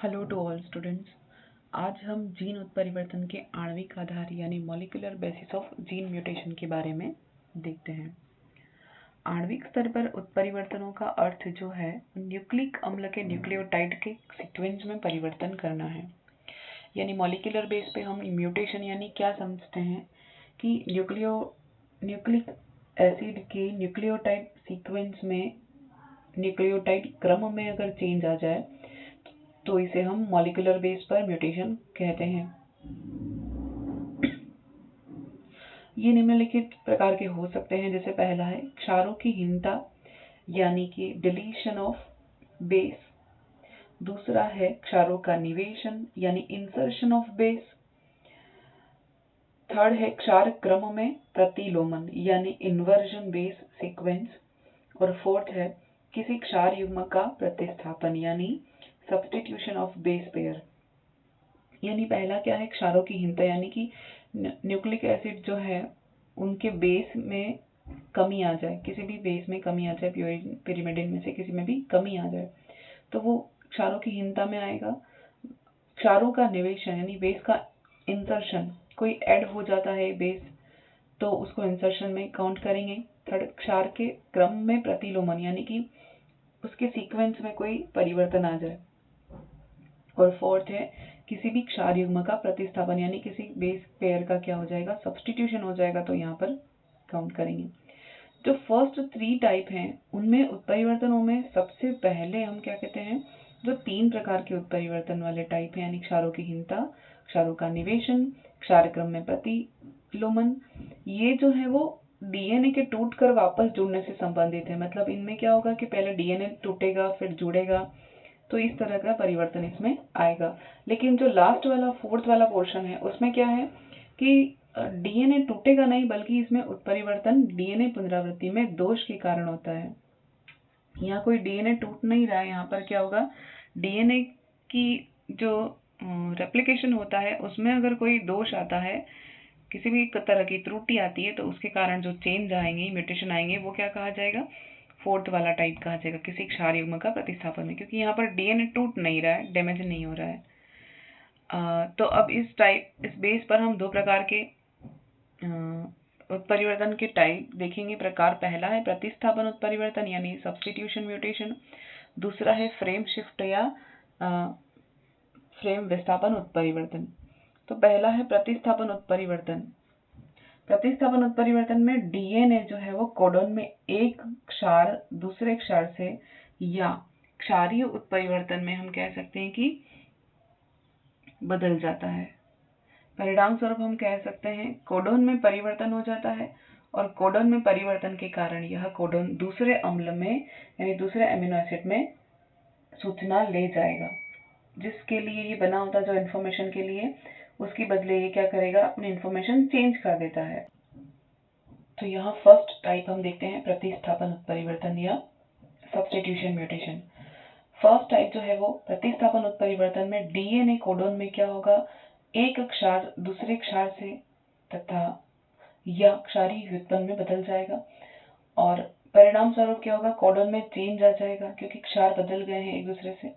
Hello to all students. आज हम gene उत्परिवर्तन के आणविक आधार यानी molecular basis of gene mutation के बारे में देखते हैं। आणविक स्तर पर उत्परिवर्तनों का अर्थ जो है न्यूक्लिक अम्ल के न्यूक्लियोटाइड के सीक्वेंस में परिवर्तन करना है। यानी मॉलिक्यूलर बेस पे हम म्यूटेशन यानी क्या समझते हैं कि न्यूक्लिक एसिड के न्यूक्लियोटाइड सीक्वेंस में न्यूक्लियोटाइड क्रम में अगर चेंज आ जाए तो इसे हम मॉलिक्यूलर बेस पर म्यूटेशन कहते हैं। ये निम्नलिखित प्रकार के हो सकते हैं, जैसे पहला है क्षारों की हीनता यानी कि डिलीशन ऑफ बेस। दूसरा है क्षारों का निवेशन यानी इंसर्शन ऑफ बेस। थर्ड है क्षार क्रम में प्रतिलोमन यानी इन्वर्जन बेस सीक्वेंस। और फोर्थ है किसी क्षार युग्म का प्रतिस्थापन यानी सब्स्टिट्यूशन ऑफ बेस पेयर। यानी पहला क्या है क्षारों की हीनता यानी कि न्यूक्लिक एसिड जो है उनके बेस में कमी आ जाए, किसी भी बेस में कमी आ जाए, प्यूरिन पिरिमिडिन में से किसी में भी कमी आ जाए तो वो क्षारों की हीनता में आएगा। क्षारों का निवेशन यानी बेस का इंसर्शन, कोई ऐड हो जाता है बेस तो उसको इंसर्शन में काउंट करेंगे। थर्ड क्षार के क्रम में प्रतिलोमन यानी कि उसके सीक्वेंस में कोई परिवर्तन आ जाए। और फोर्थ है किसी भी क्षार युग्म का प्रतिस्थापन यानी किसी बेस पेयर का क्या हो जाएगा, सब्स्टिट्यूशन हो जाएगा, तो यहाँ पर काउंट करेंगे। जो फर्स्ट 3 टाइप हैं उनमें उत्परिवर्तनों में सबसे पहले हम क्या कहते हैं, जो 3 प्रकार के उत्परिवर्तन वाले टाइप हैं यानी क्षारों की हीनता, क्षारों का निवेशन, क्षार क्रम में प्रतिलोमन, ये जो है वो डीएनए के टूट कर वापस जुड़ने से संबंधित है। मतलब इनमें क्या होगा कि पहले डीएनए टूटेगा फिर जुड़ेगा, तो इस तरह का परिवर्तन इसमें आएगा। लेकिन जो लास्ट वाला फोर्थ वाला पोर्शन है उसमें क्या है कि डीएनए टूटेगा नहीं बल्कि इसमें उत्परिवर्तन डीएनए पुनरावृत्ति में दोष के कारण होता है। यहाँ कोई डीएनए टूट नहीं रहा है, यहाँ पर क्या होगा डीएनए की जो रेप्लिकेशन होता है उसमें अगर कोई दोष आता है, किसी भी तरह की त्रुटि आती है तो उसके कारण जो चेंज आएंगे, म्यूटेशन आएंगे, वो क्या कहा जाएगा, फोर्थ वाला टाइप कहा जाएगा किसी क्षार युग्म का प्रतिस्थापन में, क्योंकि यहाँ पर डीएनए टूट नहीं रहा है, डैमेज नहीं हो रहा है। तो अब इस बेस पर हम 2 प्रकार के उत्परिवर्तन के टाइप देखेंगे। प्रकार पहला है प्रतिस्थापन उत्परिवर्तन यानी सब्स्टिट्यूशन म्यूटेशन। दूसरा है फ्रेम शिफ्ट या फ्रेम विस्थापन उत्परिवर्तन। तो पहला है प्रतिस्थापन उत्परिवर्तन। प्रतिस्थापन उत्परिवर्तन में डीएनए जो है वो कोडोन में एक क्षार दूसरे क्षार से, या क्षारीय उत्परिवर्तन में हम कह सकते हैं कि बदल जाता है। परिणाम स्वरूप हम कह सकते हैं कोडोन में परिवर्तन हो जाता है और कोडोन में परिवर्तन के कारण यह कोडोन दूसरे अम्ल में यानी दूसरे अमीनो एसिड में सूचना ले जाएगा। जिसके लिए ये बना होता है, जो इन्फॉर्मेशन के लिए, उसकी बदले ये क्या करेगा, अपनी इन्फॉर्मेशन चेंज कर देता है। तो यहाँ फर्स्ट टाइप हम देखते हैं प्रतिस्थापन उत्परिवर्तन या सब्स्टिट्यूशन म्यूटेशन। फर्स्ट टाइप जो है वो प्रतिस्थापन उत्परिवर्तन में डीएनए कोडोन में क्या होगा, एक क्षार दूसरे क्षार से तथा या क्षारीय व्युत्पन्न में बदल जाएगा और परिणाम स्वरूप क्या होगा, कोडोन में चेंज आ जाएगा क्योंकि क्षार बदल गए हैं एक दूसरे से।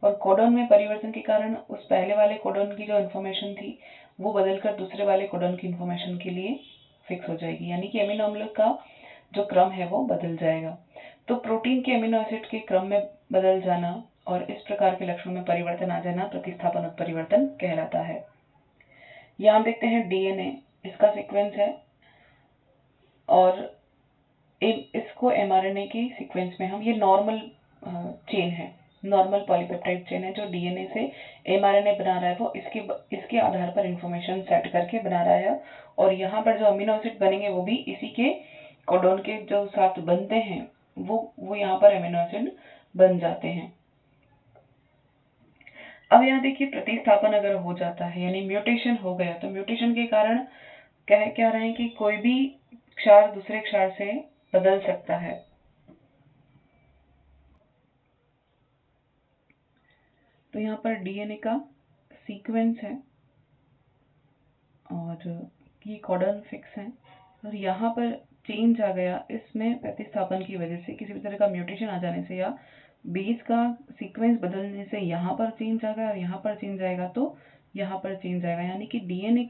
और कोडोन में परिवर्तन के कारण उस पहले वाले कोडोन की जो इन्फॉर्मेशन थी वो बदलकर दूसरे वाले कोडोन की इन्फॉर्मेशन के लिए फिक्स हो जाएगी, यानी कि अमीनो अम्ल का जो क्रम है वो बदल जाएगा। तो प्रोटीन के अमीनो एसिड के क्रम में बदल जाना और इस प्रकार के लक्षणों में परिवर्तन आ जाना प्रतिस्थापन उत्परिवर्तन कहलाता है। यहाँ हम देखते हैं डीएनए, इसका सीक्वेंस है और इसको एमआरएनए की सीक्वेंस में हम, ये नॉर्मल चेन है, नॉर्मल पॉलीपेप्टाइड चेन है जो डीएनए से एमआरएनए बना रहा है, वो इसके आधार पर इंफॉर्मेशन सेट करके बना रहा है। और यहाँ पर जो अमीनो एसिड बनेंगे वो भी इसी के कोडोन के जो साथ बनते हैं वो यहाँ पर अमीनो एसिड बन जाते हैं। अब यहाँ देखिए प्रतिस्थापन अगर हो जाता है यानी म्यूटेशन हो गया, तो म्यूटेशन के कारण कह क्या रहे हैं कि कोई भी क्षार दूसरे क्षार से बदल सकता है। तो यहाँ पर डीएनए का सीक्वेंस है और ये कोडन फिक्स है और यहाँ पर चेंज आ गया, इसमें प्रतिस्थापन की वजह से किसी भी तरह का म्यूटेशन आ जाने से या बेस का सीक्वेंस बदलने से यहाँ पर चेंज आएगा और यहाँ पर चेंज आएगा तो यहाँ पर चेंज आएगा, यानी कि डीएनए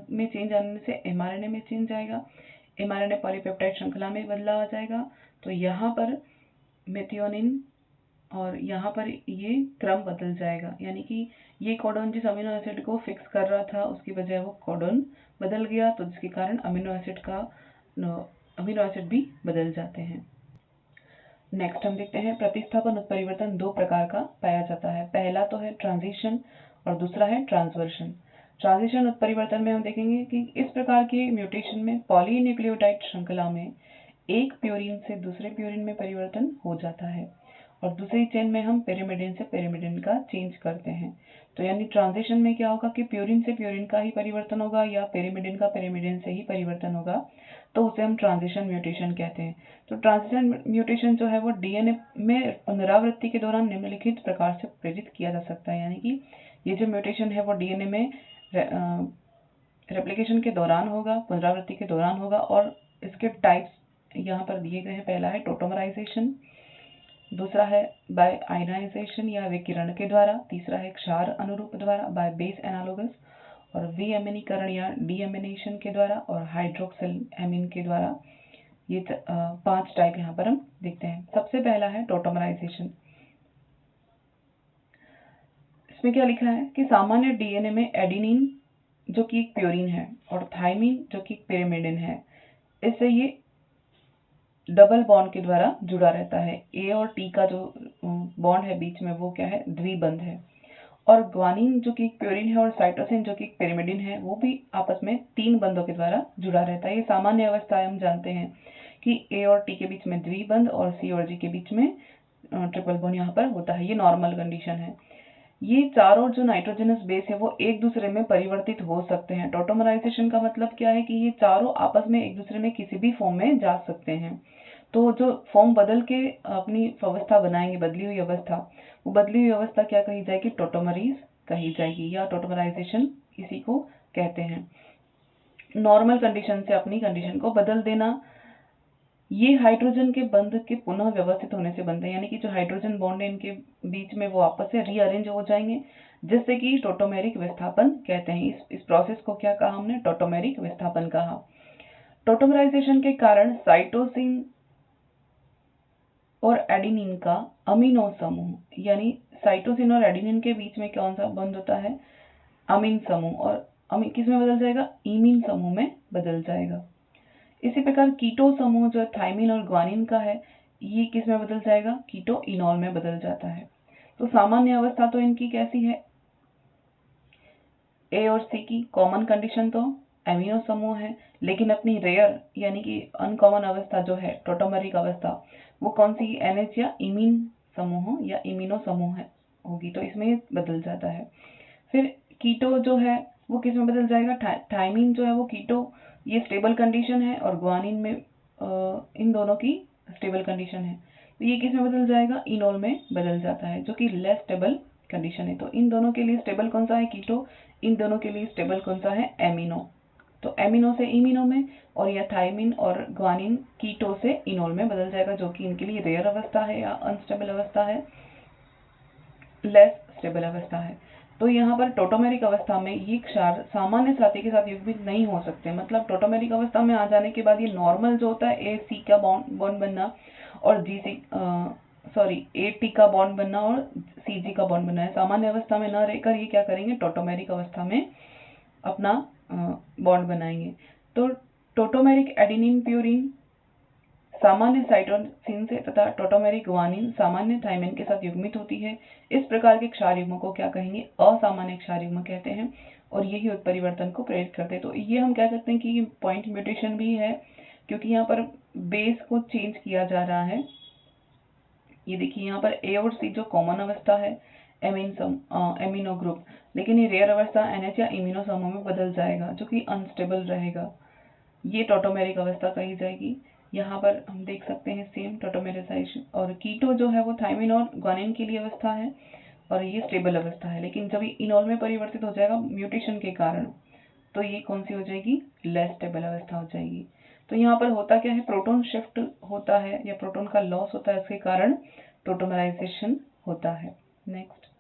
में चेंज आने से एमआरएनए में चेंज आएगा, एमआरएनए पॉलीपेप्टाइड श्रृंखला में बदलाव आ जाएगा, तो यहाँ पर मेथियोनिन और यहाँ पर ये क्रम बदल जाएगा, यानी कि ये कोडोन जिस अमीनो एसिड को फिक्स कर रहा था उसकी बजाय वो कोडोन बदल गया, तो जिसके कारण अमीनो एसिड भी बदल जाते हैं। नेक्स्ट हम देखते हैं प्रतिस्थापन उत्परिवर्तन दो प्रकार का पाया जाता है। पहला तो है ट्रांजिशन और दूसरा है ट्रांसवर्शन। ट्रांजिशन उत्परिवर्तन में हम देखेंगे कि इस प्रकार के म्यूटेशन में पॉलीन्यूक्लियोटाइड श्रृंखला में एक प्यूरिन से दूसरे प्यूरिन में परिवर्तन हो जाता है और दूसरी चेन में हम पेरिमिडिन से पेरिमिडिन का चेंज करते हैं। तो यानी ट्रांजिशन में क्या होगा कि प्यूरिन से प्यूरिन का ही परिवर्तन होगा या पेरिमिडिन का पेरिमिडिन से ही परिवर्तन होगा, तो उसे हम ट्रांजिशन म्यूटेशन कहते हैं। तो ट्रांजिशन म्यूटेशन जो है वो डीएनए में पुनरावृत्ति के दौरान निम्नलिखित प्रकार से प्रेरित किया जा सकता है, यानी कि ये जो म्यूटेशन है वो डीएनए में रेप्लिकेशन के दौरान होगा, पुनरावृत्ति के दौरान होगा और इसके टाइप्स यहाँ पर दिए गए हैं। पहला है टोटोमराइजेशन, दूसरा है बाय आयनाइजेशन या विकिरण के द्वारा, तीसरा है क्षार अनुरूप द्वारा बाय बेस एनालोगस और विअमीनीकरण या डीएमिनेशन के द्वारा और हाइड्रोक्सिल एमीन के द्वारा। ये 5 टाइप यहाँ पर हम देखते हैं। सबसे पहला है टोटोमराइजेशन। इसमें क्या लिखा है कि सामान्य डीएनए में एडेनिन जो कि एक प्यूरिन है और थाइमिन जो कि एक पिरिमिडिन है, इससे ये डबल बॉन्ड के द्वारा जुड़ा रहता है। ए और टी का जो बॉन्ड है बीच में वो क्या है, द्विबंध है। और ग्वानिन जो कि एक प्यूरिन है और साइटोसिन जो कि एक पिरिमिडिन है वो भी आपस में 3 बंधों के द्वारा जुड़ा रहता है। ये सामान्य अवस्था है, हम जानते हैं कि ए और टी के बीच में द्विबंध और सी और जी के बीच में ट्रिपल बॉन्ड यहाँ पर होता है। ये नॉर्मल कंडीशन है। ये चारों जो नाइट्रोजनस बेस है वो एक दूसरे में परिवर्तित हो सकते हैं। टोटोमराइजेशन का मतलब क्या है कि ये चारों आपस में एक दूसरे में किसी भी फॉर्म में जा सकते हैं। तो जो फॉर्म बदल के अपनी अवस्था बनाएंगे, बदली हुई अवस्था, वो बदली हुई अवस्था क्या कही जाएगी, टोटोमरीज कही जाएगी या टोटोमराइजेशन इसी को कहते हैं। नॉर्मल कंडीशन से अपनी कंडीशन को बदल देना, ये हाइड्रोजन के बंध के पुनः व्यवस्थित होने से बनते हैं, यानी कि जो हाइड्रोजन बॉन्ड है इनके बीच में वो आपस से रीअरेंज हो जाएंगे, जिससे कि टोटोमेरिक विस्थापन कहते हैं। इस प्रोसेस को क्या कहा हमने, टोटोमेरिक विस्थापन कहा। टोटोमराइजेशन के कारण साइटोसिन और एडेनिन का अमीनो समूह, यानी साइटोसिन और एडेनिन के बीच में कौन सा बंध होता है, अमीन समूह, और अमीन किस में बदल जाएगा, इमीन समूह में बदल जाएगा। इसी प्रकार कीटो समूह जो थाइमिन और ग्वानिन का है, ये किस में बदल जाएगा, कीटो इनॉल में बदल जाता है। तो सामान्य अवस्था तो इनकी कैसी है, ए और सी की कॉमन कंडीशन तो एमिनो समूह है, लेकिन अपनी रेयर यानी कि अनकॉमन अवस्था जो है टोटोमेरिक अवस्था, वो कौन सी, एनएच या इमीन समूह या इमिनो समूह है होगी, तो इसमें बदल जाता है। फिर कीटो जो है वो किस में बदल जाएगा, थाइमिन जो है वो कीटो, ये स्टेबल कंडीशन है और ग्वानिन में इन दोनों की स्टेबल कंडीशन है, तो ये किस में बदल जाएगा, इनोल में बदल जाता है, जो कि लेस स्टेबल कंडीशन है। तो इन दोनों के लिए स्टेबल कौन सा है, कीटो, इन दोनों के लिए स्टेबल कौन सा है, एमिनो। तो एमिनो से इमिनो में, और यह थाइमिन और ग्वानिन कीटो से इनोल में बदल जाएगा, जो कि इनके लिए रेयर अवस्था है या अनस्टेबल अवस्था है, लेस स्टेबल अवस्था है। तो यहाँ पर टोटोमेरिक अवस्था में ये क्षार सामान्य साथी के साथ युग्मित नहीं हो सकते, मतलब टोटोमेरिक अवस्था में आ जाने के बाद ये नॉर्मल जो होता है ए सी का बॉन्ड बनना और जी सी ए टी का बॉन्ड बनना और सी जी का बॉन्ड बनना है, सामान्य अवस्था में न रहकर ये क्या करेंगे, टोटोमेरिक अवस्था में अपना बॉन्ड बनाएंगे। तो टोटोमेरिक एडेनिन प्यूरिन सामान्य साइटोसिन से तथा टोटोमेरिक ग्वानिन सामान्य थाइमिन के साथ युग्मित होती है। इस प्रकार के क्षार युग्म को क्या कहेंगे, असामान्य क्षार युग्म कहते हैं, और यही उत्परिवर्तन को प्रेरित करते हैं। तो ये हम कह सकते हैं कि पॉइंट म्यूटेशन भी है, क्योंकि यहाँ पर बेस को चेंज किया जा रहा है। ये देखिए यहाँ पर ए और सी जो कॉमन अवस्था है एमिनो ग्रुप, लेकिन ये रेयर अवस्था एनएच या इमिनो समूह में बदल जाएगा, जो कि अनस्टेबल रहेगा, ये टोटोमेरिक अवस्था कही जाएगी। यहाँ पर हम देख सकते हैं सेम टोटोमेराइजेशन। और कीटो जो है वो थाइमिन और ग्वानिन के लिए अवस्था है और ये स्टेबल अवस्था है, लेकिन जब ये इनोल में परिवर्तित हो जाएगा म्यूटेशन के कारण, तो ये कौन सी हो जाएगी, लेस स्टेबल अवस्था हो जाएगी। तो यहाँ पर होता क्या है, प्रोटॉन शिफ्ट होता है या प्रोटॉन का लॉस होता है, इसके कारण टोटमराइजेशन होता है। नेक्स्ट,